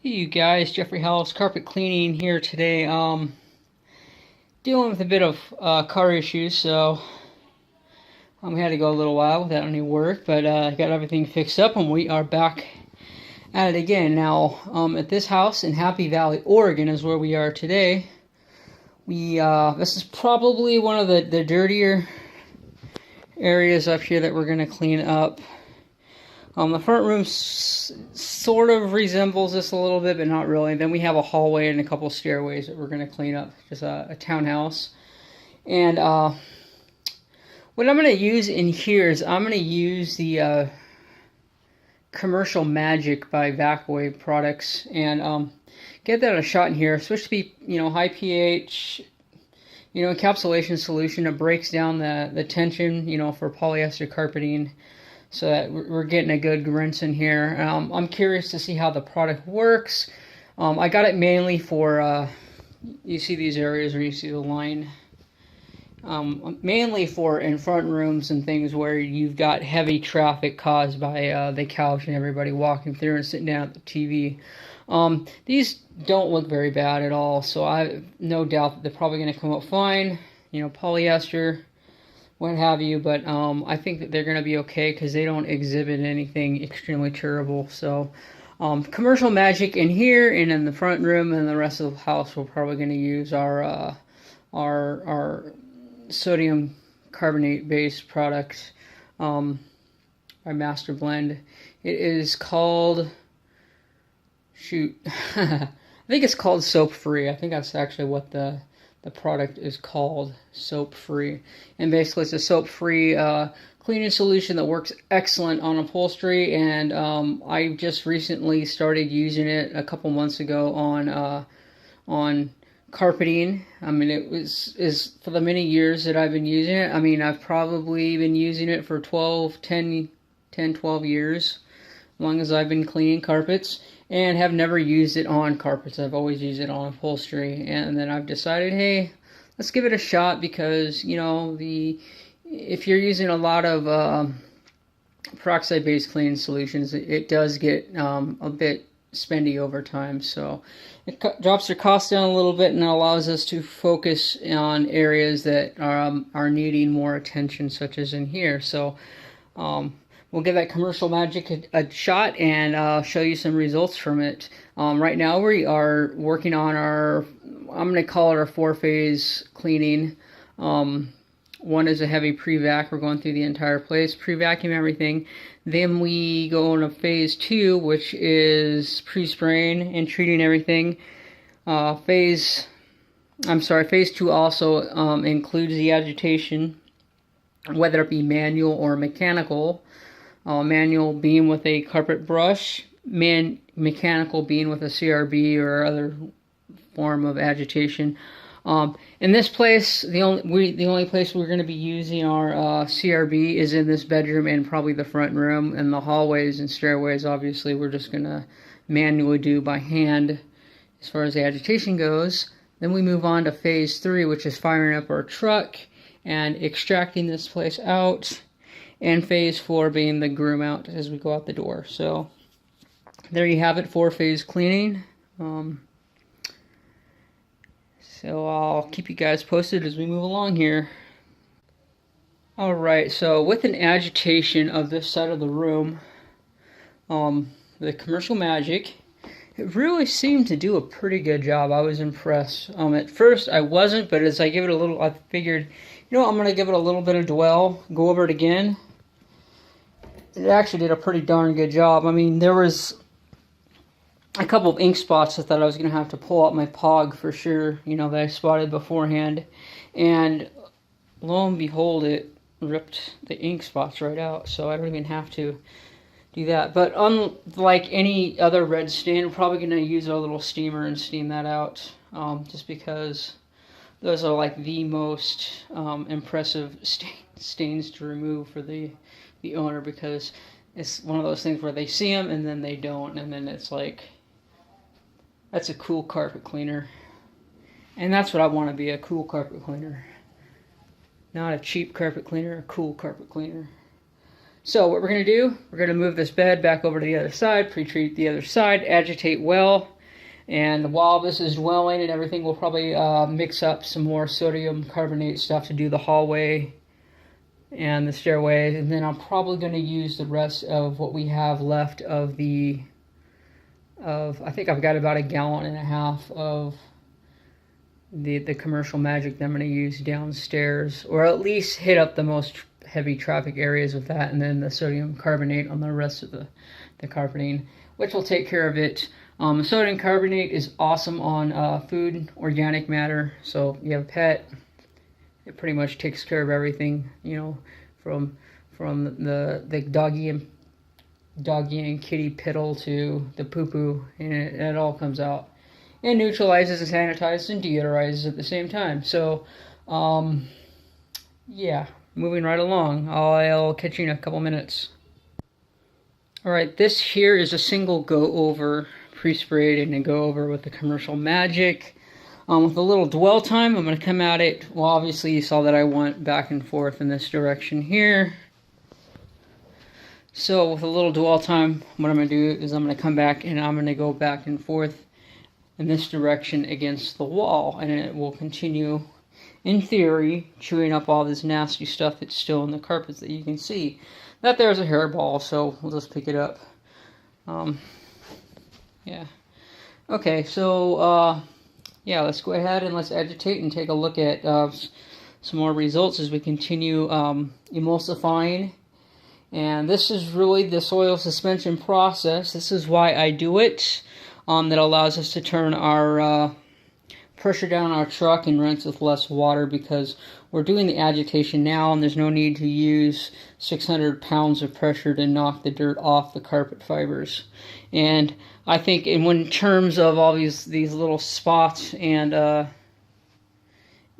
Hey you guys, Jeffrey Howells Carpet Cleaning here today. Dealing with a bit of car issues, so we had to go a little while without any work, but I got everything fixed up and we are back at it again. Now, at this house in Happy Valley, Oregon is where we are today. This is probably one of the dirtier areas up here that we're going to clean up. The front room sort of resembles this a little bit, but not really. Then we have a hallway and a couple stairways that we're going to clean up. Just a townhouse. And what I'm going to use in here is I'm going to use the Commercial Magic by Vacwave Products and get that a shot in here. It's supposed to be, high pH, encapsulation solution. It breaks down the tension, for polyester carpeting, so that we're getting a good rinse in here. I'm curious to see how the product works. I got it mainly for, you see these areas where you see the line, mainly for in front rooms and things where you've got heavy traffic caused by the couch and everybody walking through and sitting down at the TV. These don't look very bad at all, so I have no doubt that they're probably going to come up fine, polyester, what have you, but I think that they're going to be okay because they don't exhibit anything extremely terrible. So Commercial Magic in here and in the front room, and the rest of the house we're probably going to use our sodium carbonate based product, our master blend. It is called, I think it's called Soap Free. I think that's actually what the product is called, Soap Free. And basically it's a soap free cleaning solution that works excellent on upholstery, and I just recently started using it a couple months ago on carpeting. I mean, it is for the many years that I've been using it. I mean, I've probably been using it for 12 years, as long as I've been cleaning carpets, and have never used it on carpets. I've always used it on upholstery, and then I've decided, hey, let's give it a shot, because if you're using a lot of peroxide-based cleaning solutions, it does get a bit spendy over time. So it drops their cost down a little bit, and it allows us to focus on areas that are needing more attention, such as in here. So we'll give that Commercial Magic a shot and show you some results from it. Right now we are working on I'm going to call it our 4-phase cleaning. One is a heavy pre-vac. We're going through the entire place, pre-vacuum everything. Then we go on a phase 2, which is pre-spraying and treating everything. Phase 2 also includes the agitation, whether it be manual or mechanical. Manual being with a carpet brush, mechanical being with a CRB or other form of agitation. In this place, the only place we're going to be using our CRB is in this bedroom and probably the front room, and the hallways and stairways, obviously, we're just going to manually do by hand as far as the agitation goes. Then we move on to phase 3, which is firing up our truck and extracting this place out, and phase 4 being the groom out as we go out the door. So there you have it, 4-phase cleaning. So I'll keep you guys posted as we move along here. Alright, so with an agitation of this side of the room, the Commercial Magic, it really seemed to do a pretty good job. I was impressed. At first I wasn't, but as I give it a little, I figured, I'm going to give it a little bit of dwell, go over it again. It actually did a pretty darn good job. I mean, there was a couple of ink spots I thought I was going to have to pull out my POG for sure, that I spotted beforehand. And lo and behold, it ripped the ink spots right out, so I don't even have to do that. But unlike any other red stain, we're probably going to use our little steamer and steam that out, just because those are like the most impressive stains to remove for the owner, because it's one of those things where they see them and then they don't, and then it's like, that's a cool carpet cleaner. And that's what I want to be, a cool carpet cleaner. Not a cheap carpet cleaner, a cool carpet cleaner. So what we're going to do, we're going to move this bed back over to the other side, pre-treat the other side, agitate well, And while this is dwelling and everything, we'll probably mix up some more sodium carbonate stuff to do the hallway and the stairway. And then I'm probably going to use the rest of what we have left of I think I've got about 1.5 gallons of the Commercial Magic that I'm going to use downstairs, or at least hit up the most heavy traffic areas with that, and then the sodium carbonate on the rest of the carpeting, which will take care of it. Sodium carbonate is awesome on food, organic matter. So you have a pet, it pretty much takes care of everything, you know, from the doggy and kitty piddle to the poo-poo, and it all comes out. And neutralizes and sanitizes and deodorizes at the same time. So, yeah, moving right along. I'll catch you in a couple minutes. Alright, this here is a single go-over, pre-sprayed and go-over with the Commercial Magic. With a little dwell time, I'm going to come at it. Well, obviously you saw that I went back and forth in this direction here. So with a little dwell time, what I'm going to do is I'm going to come back and I'm going to go back and forth in this direction against the wall, and it will continue, in theory, chewing up all this nasty stuff that's still in the carpets that you can see. That there's a hairball, so we'll just pick it up. Yeah. Okay, so yeah, let's go ahead and let's agitate and take a look at some more results as we continue emulsifying. And this is really the soil suspension process. This is why I do it. That allows us to turn our pressure down our truck and rinse with less water, because we're doing the agitation now and there's no need to use 600 pounds of pressure to knock the dirt off the carpet fibers. And I think in terms of all these little spots, and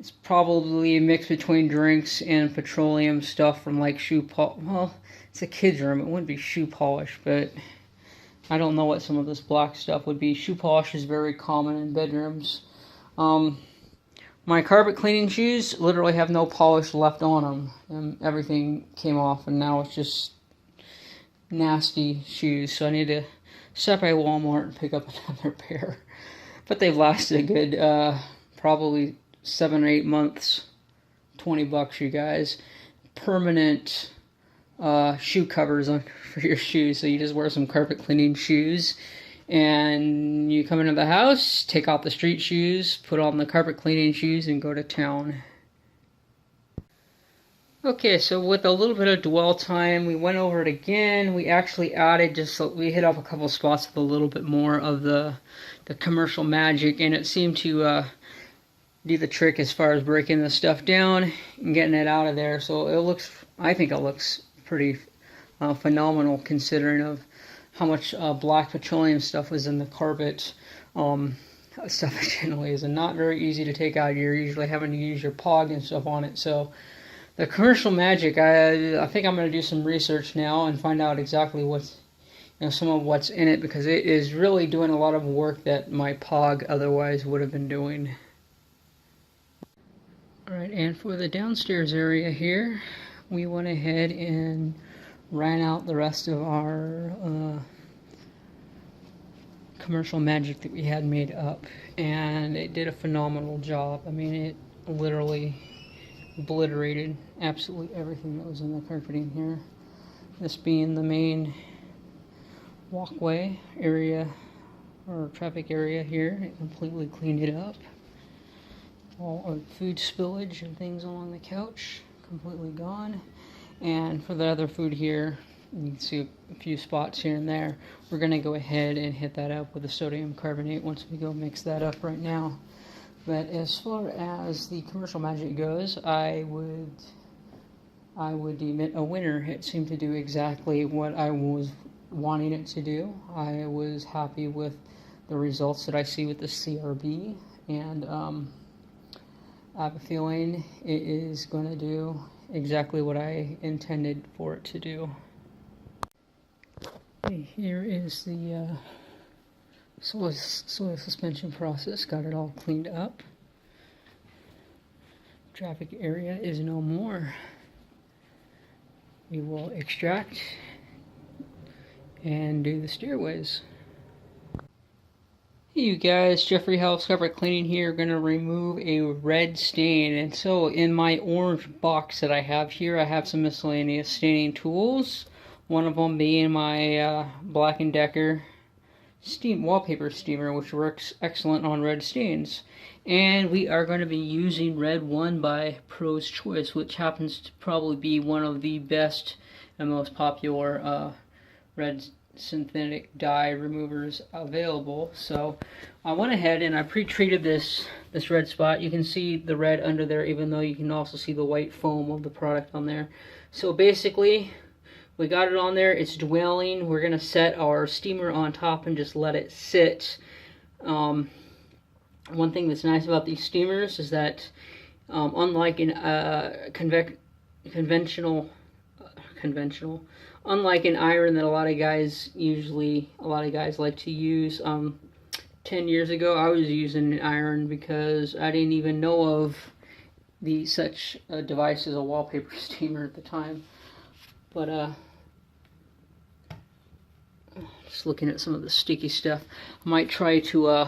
it's probably a mix between drinks and petroleum stuff from like shoe polish. Well, it's a kid's room, it wouldn't be shoe polish, but I don't know what some of this black stuff would be. Shoe polish is very common in bedrooms. My carpet cleaning shoes literally have no polish left on them. And everything came off, and now it's just nasty shoes. So I need to stop by Walmart and pick up another pair. But they've lasted a good, probably 7 or 8 months. $20, you guys. Permanent shoe covers for your shoes, so you just wear some carpet cleaning shoes and you come into the house, take off the street shoes, put on the carpet cleaning shoes, and go to town. Okay, so with a little bit of dwell time, we went over it again. We actually added, we hit up a couple spots with a little bit more of the Commercial Magic, and it seemed to do the trick as far as breaking the stuff down and getting it out of there. So I think it looks pretty phenomenal, considering of how much black petroleum stuff was in the carpet. Stuff that generally is not very easy to take out. You're usually having to use your POG and stuff on it. So the Commercial Magic, I think I'm going to do some research now and find out exactly what's, some of what's in it, because it is really doing a lot of work that my POG otherwise would have been doing. Alright, and for the downstairs area here, we went ahead and ran out the rest of our Commercial Magic that we had made up, and it did a phenomenal job. I mean, it literally obliterated absolutely everything that was in the carpeting here. This being the main walkway area, or traffic area here. It completely cleaned it up. All our food spillage and things along the couch completely gone. And for the other food here, you can see a few spots here and there. We're going to go ahead and hit that up with the sodium carbonate once we go mix that up right now. But as far as the Commercial Magic goes, I would deem it a winner. It seemed to do exactly what I was wanting it to do. I was happy with the results that I see with the CRB, and I have a feeling it is going to do exactly what I intended for it to do. Okay, here is the soil suspension process. Got it all cleaned up. Traffic area is no more. We will extract and do the stairways. Hey you guys, Jeffrey Howells Carpet Cleaning here. Going to remove a red stain. And so in my orange box that I have here, I have some miscellaneous staining tools. One of them being my Black & Decker wallpaper steamer, which works excellent on red stains. And we are going to be using Red 1 by Pro's Choice, which happens to probably be one of the best and most popular red synthetic dye removers available. So I went ahead and I pre-treated this red spot. You can see the red under there, even though you can also see the white foam of the product on there. So basically we got it on there, it's dwelling. We're gonna set our steamer on top and just let it sit. One thing that's nice about these steamers is that unlike in conventional, unlike an iron that a lot of guys like to use, 10 years ago I was using an iron because I didn't even know of such a device as a wallpaper steamer at the time. But just looking at some of the sticky stuff, I might try to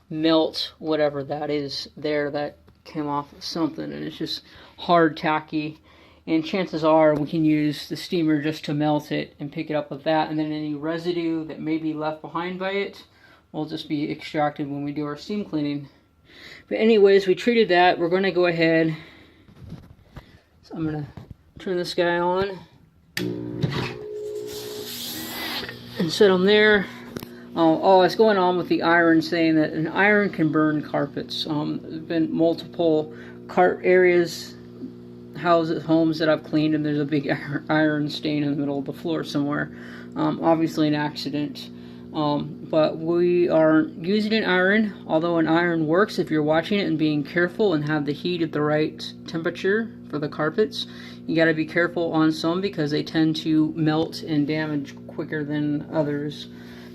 melt whatever that is there that came off of something, and it's just hard, tacky. And chances are we can use the steamer just to melt it and pick it up with that, and then any residue that may be left behind by it will just be extracted when we do our steam cleaning. But anyways, we treated that. We're going to go ahead. So I'm going to turn this guy on and set them there. What's going on with the iron, saying that an iron can burn carpets. There's been multiple areas, houses, homes that I've cleaned, and there's a big iron stain in the middle of the floor somewhere. Obviously an accident. But we aren't using an iron, although an iron works if you're watching it and being careful and have the heat at the right temperature for the carpets. You got to be careful on some because they tend to melt and damage quicker than others.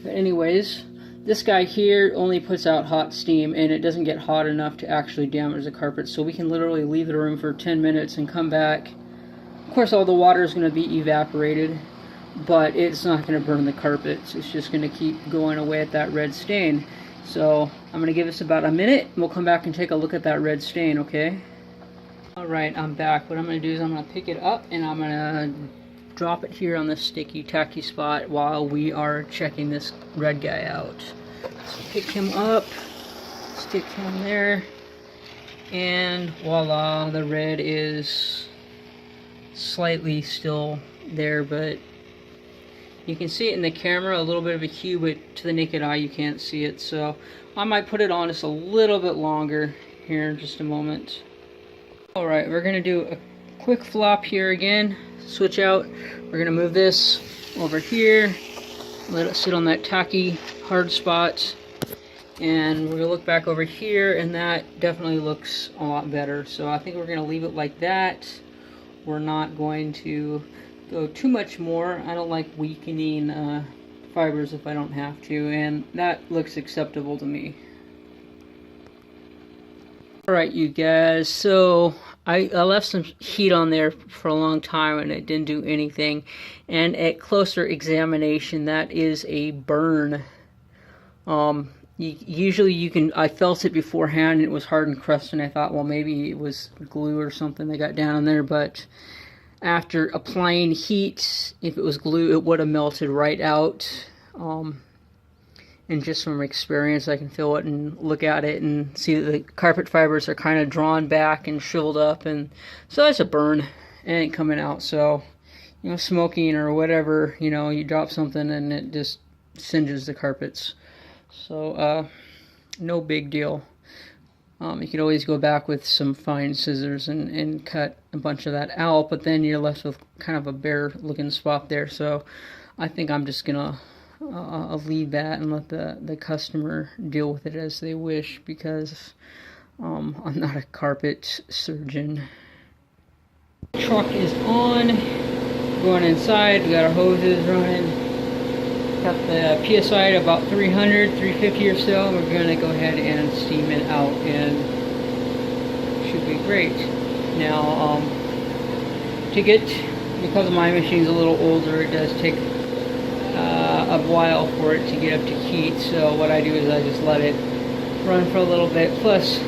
But anyways, this guy here only puts out hot steam, and it doesn't get hot enough to actually damage the carpet, so we can literally leave the room for 10 minutes and come back. Of course, all the water is going to be evaporated, but it's not going to burn the carpets. It's just going to keep going away at that red stain. So I'm going to give this about a minute, and we'll come back and take a look at that red stain, okay? Alright, I'm back. What I'm going to do is I'm going to pick it up, and I'm going to drop it here on this sticky, tacky spot while we are checking this red guy out. So pick him up, stick him there, and voila, the red is slightly still there, but you can see it in the camera, a little bit of a hue, but to the naked eye you can't see it. So I might put it on just a little bit longer here in just a moment. Alright, we're going to do a quick flop here again, switch out. We're going to move this over here, let it sit on that tacky hard spot, and we're going to look back over here, and that definitely looks a lot better. So I think we're going to leave it like that. We're not going to go too much more. I don't like weakening fibers if I don't have to, and that looks acceptable to me. Alright you guys, so I left some heat on there for a long time and it didn't do anything, and at closer examination that is a burn. Usually you can, I felt it beforehand and it was hard and crusty, and I thought, well, maybe it was glue or something that got down in there, but after applying heat, if it was glue it would have melted right out. And just from experience, I can feel it and look at it and see that the carpet fibers are kind of drawn back and shriveled up, and so that's a burn. It ain't coming out. So, you know, smoking or whatever, you know, you drop something and it just singes the carpets. So, no big deal. You could always go back with some fine scissors and cut a bunch of that out, but then you're left with kind of a bare looking spot there. So, I think I'm just gonna I'll leave that and let the customer deal with it as they wish, because I'm not a carpet surgeon. Truck is on, going inside, we got our hoses running, got the PSI at about 300, 350 or so. We're going to go ahead and steam it out, and it should be great. Now, because my machine's a little older, it does take a while for it to get up to heat. So what I do is I just let it run for a little bit. Plus,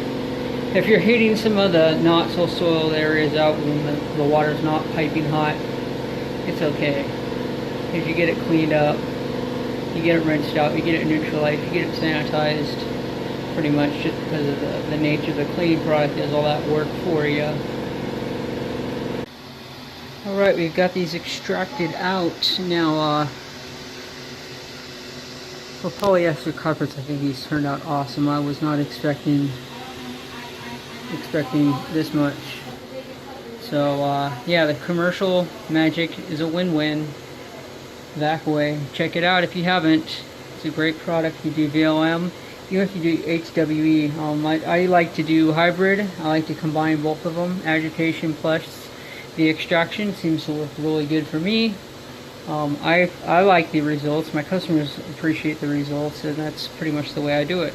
if you're heating some of the not so soiled areas out when the water's not piping hot, it's okay. If you get it cleaned up, you get it rinsed out, you get it neutralized, you get it sanitized, pretty much just because of the nature of the cleaning product does all that work for you. Alright, we've got these extracted out. Now, for polyester carpets, I think these turned out awesome. I was not expecting this much. So, yeah, the commercial magic is a win-win that way. Check it out if you haven't. It's a great product. You do VLM, even if you do HWE. I like to do hybrid. I like to combine both of them. Agitation plus the extraction seems to work really good for me. I like the results. My customers appreciate the results, and that's pretty much the way I do it.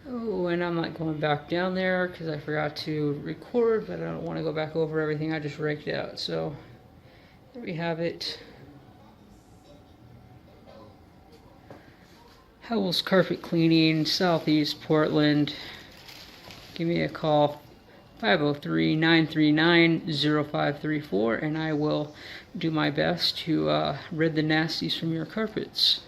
Oh, and I'm not going back down there because I forgot to record, but I don't want to go back over everything I just raked out. So there we have it. Howells Carpet Cleaning, Southeast Portland. Give me a call, 503-939-0534, and I will do my best to rid the nasties from your carpets.